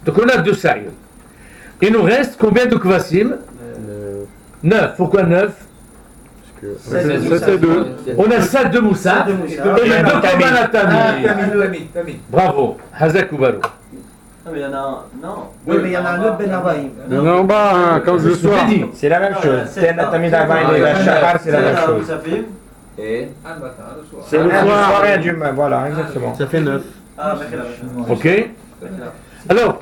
Donc on a 2 sa'ir. Il nous reste combien de kvasim? 9. Pourquoi 9? C'est 2. On a 7 de moussaf et 2 korban tamid. Bravo. Hazak Oubarou. Non, mais il y en a un. Non. Oui, mais il y en a un autre Ben Arbaïm. Il y en a en bas, hein, comme je sois. C'est la même chose. C'est Tamid Arbaïm et la Shahar, c'est la même chose. Et C'est le soir et du matin. Voilà, exactement. Ça fait 9. ah, Ok. Alors,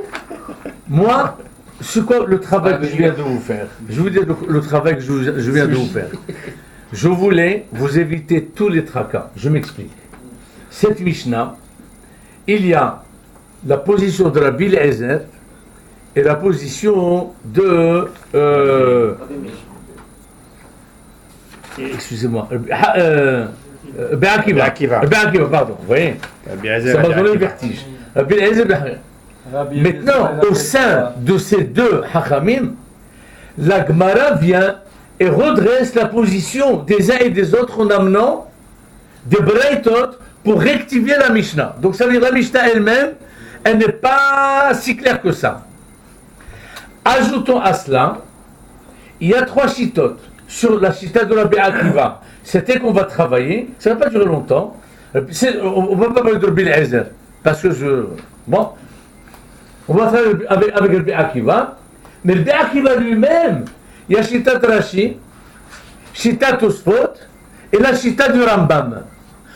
moi, c'est quoi le travail que je viens de vous faire? Je vous dis le travail que je viens de vous faire. Je voulais vous éviter tous les tracas. Je m'explique. Cette Mishnah, il y a la position de Rabbi Eliezer et la position de excusez-moi Ben Akiva, pardon, vous voyez, ça m'a donné le vertige. Rabbi Eliezer, maintenant, au sein de ces deux Hachamim, la Gemara vient et redresse la position des uns et des autres en amenant des Breitot pour rectifier la Mishnah. Donc ça veut dire la Mishnah elle-même, elle n'est pas si claire que ça. Ajoutons à cela, il y a 3 chitotes sur la chita de Rabbi Akiva. C'était qu'on va travailler, ça ne va pas durer longtemps. On ne va pas parler de Rabbi Eliezer, parce que bon, on va travailler avec Rabbi Akiva, mais Rabbi Akiva lui-même, il y a chita de Rashi, chita Tosfot, et la chita du Rambam.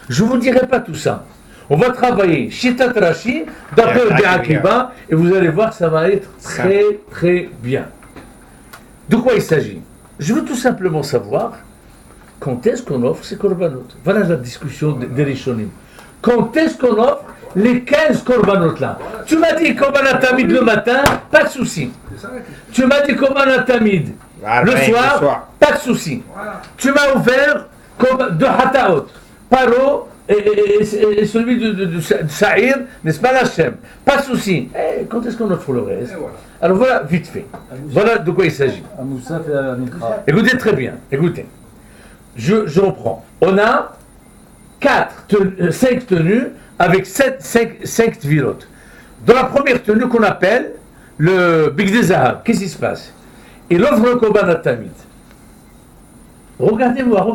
Je ne vous dirai pas tout ça. On va travailler Shitat Rashi d'après Rabbi Akiva et vous allez voir, ça va être très très bien. De quoi il s'agit? Je veux tout simplement savoir quand est-ce qu'on offre ces korbanot. Voilà la discussion des Rishonim. Quand est-ce qu'on offre les 15 korbanot là? Tu m'as dit korban tamid le matin, pas de souci. Tu m'as dit korban tamid le soir, pas de souci. Tu m'as offert de hataot, paro, et celui de Sa'ir, n'est-ce pas l'Hachem? Pas de souci. Quand est-ce qu'on offre le reste? Alors voilà, vite fait. Voilà de quoi il s'agit. Écoutez très bien. Écoutez. Je reprends. On a 5 tenues avec 5 tvilot. Dans la première tenue qu'on appelle le Bigdei Zahav, qu'est-ce qui se passe? Il offre le korban tamid. Regardez-moi.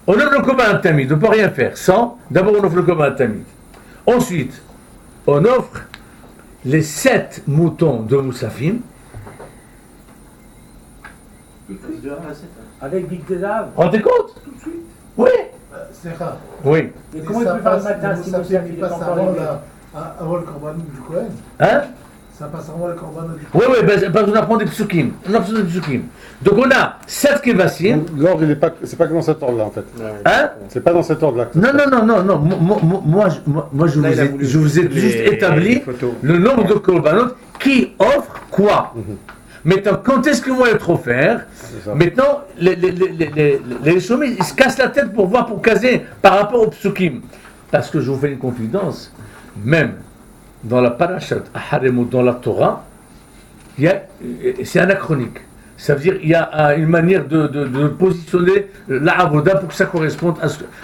On offre le korban tamid, on ne peut rien faire sans. D'abord, on offre le korban tamid. Ensuite, on offre les 7 moutons de Moussafim. Avec Bigdei Zahav. Rendez compte? Tout de suite. Oui. C'est rare. Oui. Et comment il peut faire le matin si Moussaf il passe avant le korban du Kohen? Hein? Ça passe avant le korban du Kohen. Oui, parce qu'on apprend des psukim. Donc on a 7 kevassim. L'ordre, c'est pas que dans cet ordre-là, en fait. Hein? C'est pas dans cet ordre-là. Non. Moi, je vous ai juste établi le nombre de korbanot qui offrent quoi. Maintenant, quand est-ce qu'ils vont être offerts? Maintenant, les chômés, ils se cassent la tête pour voir, pour caser par rapport au psukim. Parce que je vous fais une confidence, même dans la parashat Haremot, dans la Torah, c'est anachronique. Ça veut dire qu'il y a une manière de positionner la avoda pour que ça corresponde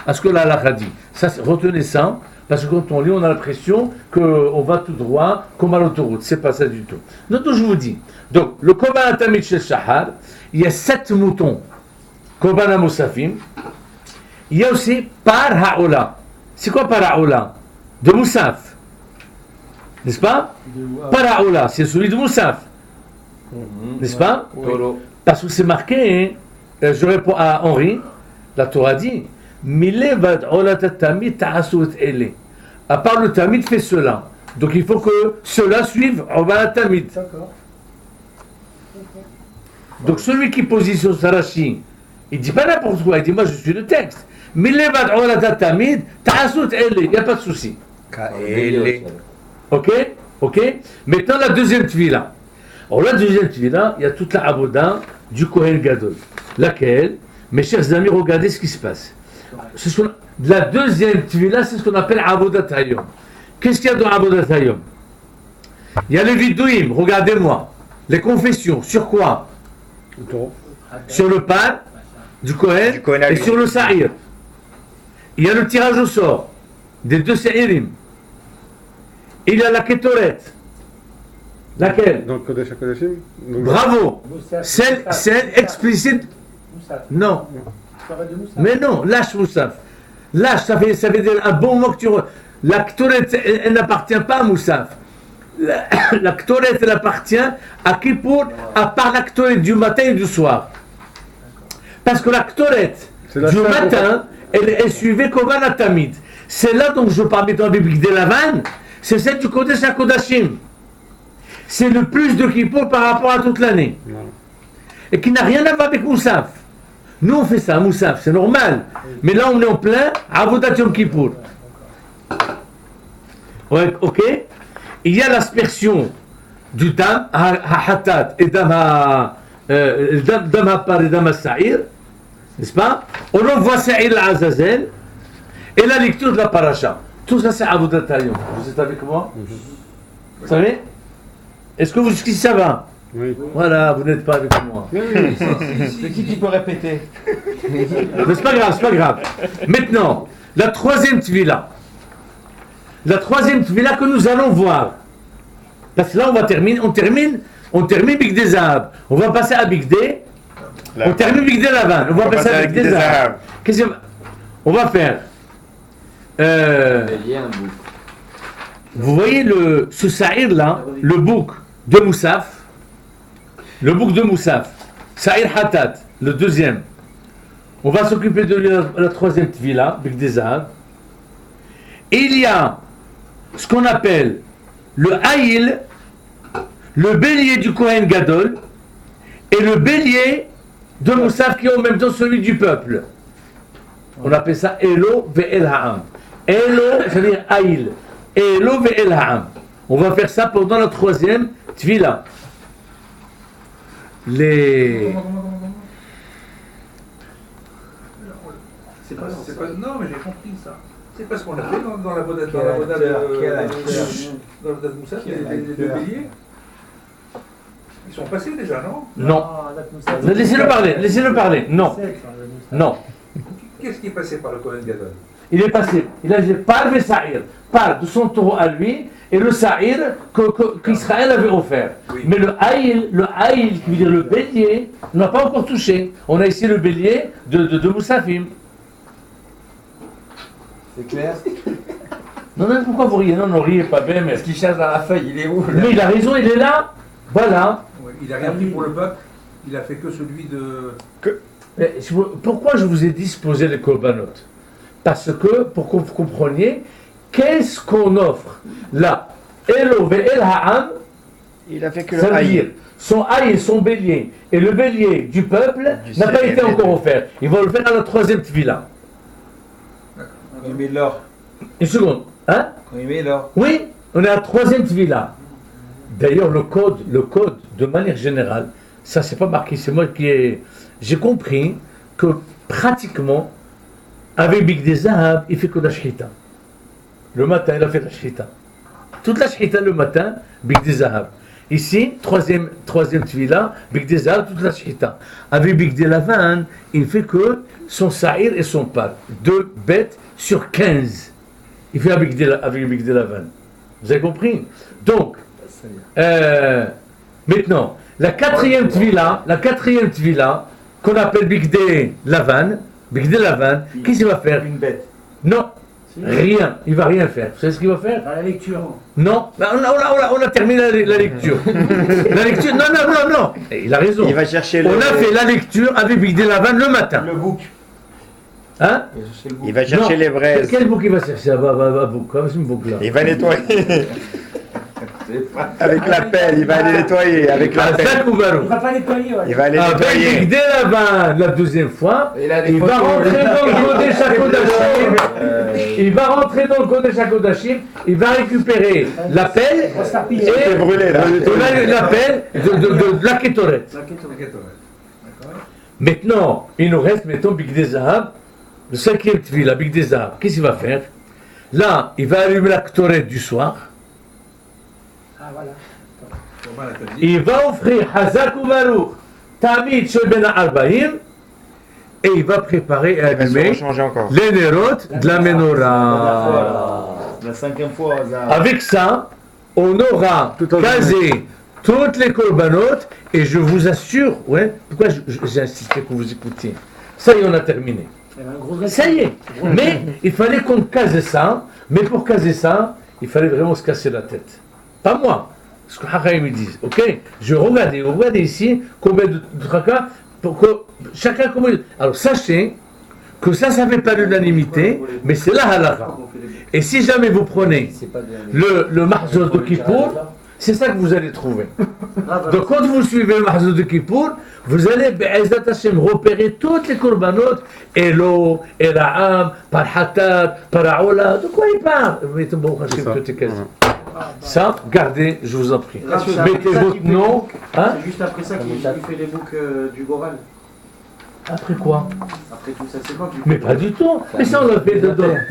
à ce que la halakha dit. Ça, retenez ça, parce que quand on lit, on a l'impression qu'on va tout droit comme à l'autoroute. C'est pas ça du tout. Donc, je vous dis. Donc, le korban tamid chez Shahar, il y a 7 moutons. Korban Moussafim. Il y a aussi par ha'ola. C'est quoi par ha'ola? De Moussaf. N'est-ce pas? Par ha'ola, c'est celui de Moussaf. N'est-ce pas? Parce que c'est marqué, je réponds à Henri, la Torah dit, à part le tamid fait cela. Donc il faut que cela suive Korban tamid. D'accord. Donc celui qui positionne Sarachi, il dit pas n'importe quoi, il dit moi je suis le texte. Il n'y a pas de souci. Ok? Maintenant la deuxième tvila. Alors la deuxième tvila, il y a toute la aboda du Kohen Gadol. Laquelle, mes chers amis, regardez ce qui se passe. La deuxième tvila, c'est ce qu'on appelle Abodat Hayom. Qu'est-ce qu'il y a dans Abodat Hayom? Il y a les vidouim, regardez-moi. Les confessions, sur quoi? Sur le pain du Kohen et sur le Sa'ir. Il y a le tirage au sort des 2 Sa'irim. il y a la Ketoret. Laquelle? Donc, Kodesh HaKodeshim. Donc, Bravo. Moussaf. Celle explicite. Moussaf. Non. Tu parles de Moussaf. Mais non, lâche Moussaf. Lâche, ça veut dire un bon mot que tu... La Ketoret, elle n'appartient pas à Moussaf. La Ketoret, elle appartient à Kippour, à part la Ketoret du matin et du soir. Parce que la Ketoret C'est la du seule matin, elle suivait Korban Atamid. C'est là dont je parle maintenant avec Bigdei Lavan, c'est celle du Kodesh HaKodashim. C'est le plus de Kippour par rapport à toute l'année. Non. Et qui n'a rien à voir avec Moussaf. Nous on fait ça, Moussaf, c'est normal. Mais là on est en plein Avodat Yom Kippour. Ouais, ok. Il y a l'aspersion du Dam, Ha-Hatat et Dam Ha-Par et Dam Ha-Sa'ir. N'est-ce pas? On envoie Sa'ir al-Azazel et la lecture de la paracha. Tout ça c'est Avodat Yom. Vous êtes avec moi? Vous savez? Est-ce que vous jusqu'ici ça va? Oui. Voilà, vous n'êtes pas avec moi. C'est qui peut répéter? Mais c'est pas grave, c'est pas grave. Maintenant, la troisième tvila. La troisième tvila que nous allons voir. Parce que là, on termine Bigdei Zahav. On va passer à Bigdei. On termine Bigdei Lavan. On va passer à Bigdei Zahav. Qu'est-ce qu'on va faire? Bélier, un bouc. Vous voyez ce sa'ir là, le bouc de Moussaf. Le bouc de Moussaf. Sa'ir Hatat, le deuxième. On va s'occuper de la troisième tvila, Bigdei Zahav. Il y a ce qu'on appelle le haïl, le bélier du Kohen Gadol et le bélier de Moussaf qui est en même temps celui du peuple. On appelle ça Elo ve'el ha'am. Elo, c'est-à-dire haïl. Elo ve'el ha'am. On va faire ça pendant la troisième tvila. Non, mais j'ai compris ça. C'est parce qu'on l'a fait dans la boda de Moussaf, les béliers. Ils sont passés déjà, non? Non. Laissez-le parler. Non. Non. Qu'est-ce qui est passé par le Kohen Gadol? Il est passé. Il a dit par le sa'ir, par de son taureau à lui, et le sa'ir qu'Israël avait offert. Oui. Mais le haïl, qui veut dire le bélier, on n'a pas encore touché. On a ici le bélier de Moussafim. C'est clair? Non, mais pourquoi vous riez? Non, riez pas bien, mais... Parce qu'il cherche dans la feuille, il est où? Mais il a raison, il est là. Voilà. Ouais, il n'a rien pris pour le peuple, il a fait que celui de... Mais pourquoi je vous ai dit se poser les korbanot? Parce que, pour que vous compreniez, qu'est-ce qu'on offre là? Elo ve'el ha'am, Il a fait que ça le veut dire haïl. son haïl, son bélier, et le bélier du peuple n'a pas été encore offert. Il va le faire à la troisième tvila. Quand il met l'or. Une seconde. Hein? Quand il met l'or. Oui, on est à la troisième tvila. D'ailleurs, le code, de manière générale, ça c'est pas marqué, c'est moi qui ai... J'ai compris que pratiquement, avec Bigdei Zahav, il fait que la shchita. Le matin, il a fait la shchita. Toute la shchita le matin, Bigdei Zahav. Ici, troisième tvila, Bigdei Zahav, toute la shchita. Avec Bigdei Lavan, il fait que son sa'ir et son par. 2 bêtes sur 15. Il fait avec Bigdei Lavan. Vous avez compris? Donc, maintenant, la quatrième tvila, qu'on appelle Bigdei Lavan, qu'est-ce qu'il va faire? Une bête. Non, rien, il va rien faire. Vous savez ce qu'il va faire? Dans la lecture. Non, on a terminé la lecture. La lecture, non, il a raison. Il va chercher le... On a fait la lecture avec Bigdei Lavan le matin. Le bouc. Hein? Il va chercher Non. les braises. Quel bouc il va chercher? Bouc, c'est un bouc là. Il va nettoyer. Avec la pelle, il va aller nettoyer. Avec la pelle. Il va pas nettoyer, ouais. Il va aller Avec nettoyer. Bigdei Lavan, la deuxième fois, Il a des il va photos. rentrer dans le Kodesh HaKodashim, il va récupérer la pelle On se faire piller. et brûlé là. la pelle de la Ketoret. Maintenant, il nous reste, mettons, Bigdei Zahav, le cinquième tvila, Bigdei Zahav. Qu'est-ce qu'il va faire? Là, il va allumer la Ketoret du soir. Ah, voilà. Il va offrir Hazak ou Baruch, Tamid Shel Ben Arbaïm, et il va préparer et Il va se allumer rechanger encore. les Nerot de la Menorah. La cinquième fois, Avec ça, on aura Tout en casé toutes les corbanotes et je vous assure, ouais, pourquoi j'ai insisté que vous écoutiez. Ça y est, on a terminé. Ça y est. Mais il fallait qu'on case ça, mais pour caser ça, il fallait vraiment se casser la tête. Pas moi. Ce que Hakaïm me disent, ok? Regardez ici combien de tracas, pour que chacun comment. Alors sachez que ça fait pas l'unanimité, mais c'est la halakha. Et si jamais vous prenez le mahzour de Kippour, c'est ça que vous allez trouver. Donc quand vous suivez le mahzour de Kippour, vous allez Be'ezat Hashem repérer toutes les corbanotes, Elo, Ela'am, par Hatat, par Aoula, de quoi il parle? Ça, gardez, je vous en prie. Mettez votre nom. Hein? C'est juste après ça qu'il fait les boucs du Goral. Après quoi? Après tout ça, c'est quoi? Mais pas du tout. Mais ça, on le fait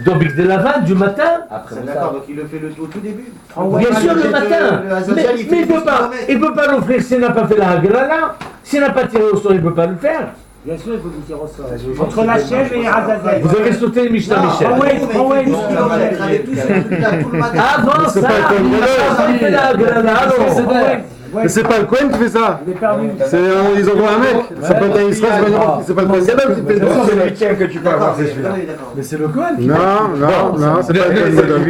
dans Bic de Lavande du matin. D'accord, donc il le fait au tout début. Bien sûr, le matin. Mais il ne peut pas l'offrir s'il n'a pas fait la Hagrana. S'il n'a pas tiré au sort, il ne peut pas le faire. Bien sûr, il faut qu'il tire au sort. Entre la chèvre et Azazel. Vous avez sauté le Mishnah Michel. Avant ça, il n'a pas fait la Hagrana. Mais c'est pas le Cohen qui fait ça. Ils envoient un mec. Ça peut être un Israël, c'est pas le Cohen Gadol qui fait ça. C'est le 8e que tu peux avoir, c'est celui-là. Mais c'est le Cohen. Non, c'est pas le Cohen Gadol.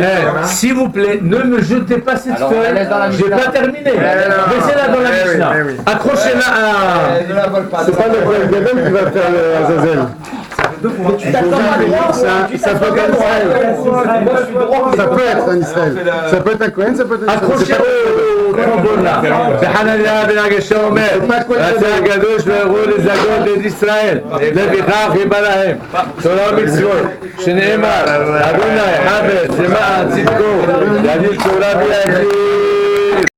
S'il vous plaît, ne me jetez pas cette feuille. J'ai pas terminé. Laissez-la dans la Mishnah. Accrochez-la à. C'est pas le Cohen Gadol qui va faire le Azazel. Ça peut être un Israël. Ça peut être un Israël. Ça peut être un Cohen, ça peut être un Israël. accrochez-le au trombone là. וחנניה בן הגשה אומר, רצה הקדוש ברוך הוא לזגות את ישראל, לפיכך חיבה להם תורה ומצוות, שנאמר, אדוני חפץ למען צדקו, ידיד תורה ויחיד